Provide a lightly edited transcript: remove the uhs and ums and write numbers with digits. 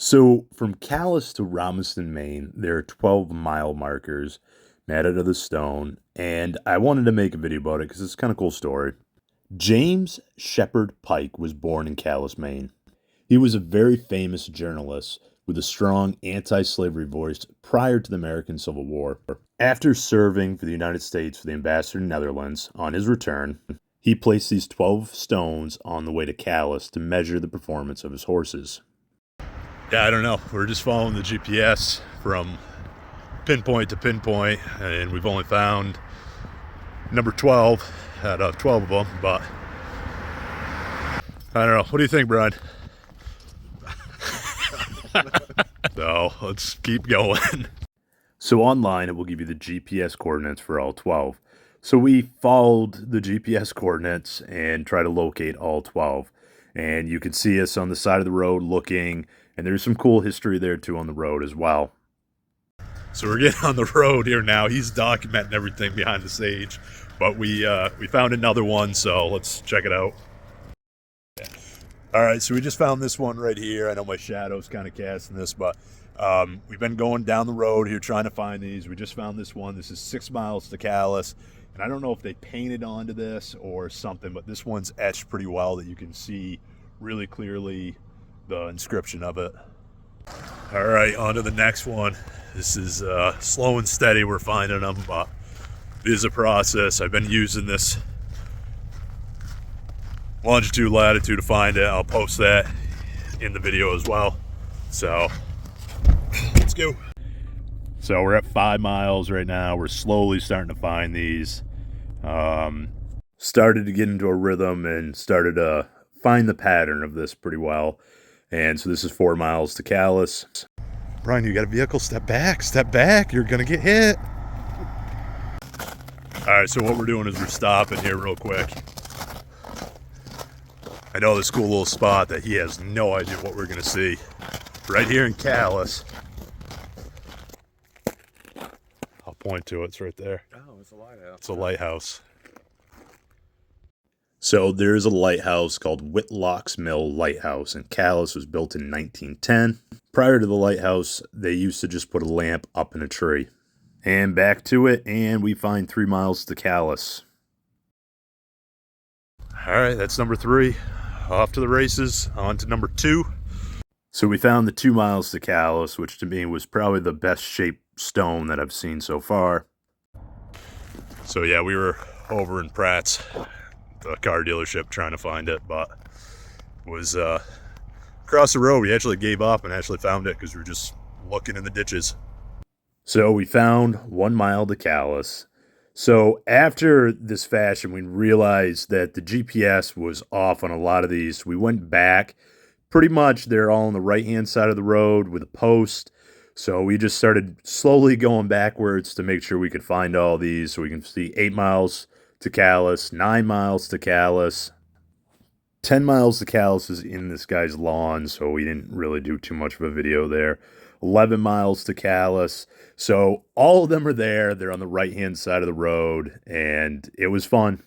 So from Calais to Romiston, Maine, there are 12-mile markers made out of the stone, and I wanted to make a video about it because it's kind of cool story. James Shepherd Pike was born in Calais, Maine. He was a very famous journalist with a strong anti-slavery voice prior to the American Civil War. After serving for the United States for the ambassador to Netherlands, on his return, he placed these 12 stones on the way to Calais to measure the performance of his horses. Yeah, I don't know. We're just following the GPS from pinpoint to pinpoint, and we've only found number 12 out of 12 of them, but I don't know. What do you think, Brian? So let's keep going. So online, it will give you the GPS coordinates for all 12. So we followed the GPS coordinates and try to locate all 12. And you can see us on the side of the road looking, and there's some cool history there too on the road as well. So we're getting on the road here now. He's documenting everything behind the stage, but we found another one, so let's check it out. All right, so we just found this one right here. I know my shadow's kind of casting this, but we've been going down the road here trying to find these. We just found this one. This is 6 miles to Calais, and I don't know if they painted onto this or something, but this one's etched pretty well that you can see really clearly the inscription of it. All right, on to the next one. This is slow and steady. We're finding them, but it is a process. I've been using this longitude, latitude to find it. I'll post that in the video as well. So let's go. So we're at 5 miles right now. We're slowly starting to find these. Started to get into a rhythm and started to find the pattern of this pretty well. And so this is 4 miles to Calais. Brian, you got a vehicle? Step back, step back. You're gonna get hit. All right, so what we're doing is we're stopping here real quick. I know this cool little spot that he has no idea what we're gonna see. Right here in Calais. I'll point to it, it's right there. Oh, it's a lighthouse. It's a lighthouse. So there's a lighthouse called Whitlock's Mill Lighthouse, and Calais was built in 1910. Prior to the lighthouse, they used to just put a lamp up in a tree. And back to it, and we find 3 miles to Calais. All right, that's number 3. Off to the races, on to number 2. So we found the 2 miles to Calais, which to me was probably the best shaped stone that I've seen so far. So yeah, we were over in Pratt's, the car dealership, trying to find it, but it was across the road. We actually gave up and actually found it because we were just looking in the ditches. So we found 1 mile to Calais. So after this fashion, we realized that the GPS was off on a lot of these. We went back. Pretty much they're all on the right-hand side of the road with a post. So we just started slowly going backwards to make sure we could find all these. So we can see 8 miles to Calais, 9 miles to Calais. 10 miles to Calais is in this guy's lawn, so we didn't really do too much of a video there. 11 miles to Calais. So all of them are there. They're on the right-hand side of the road, and it was fun.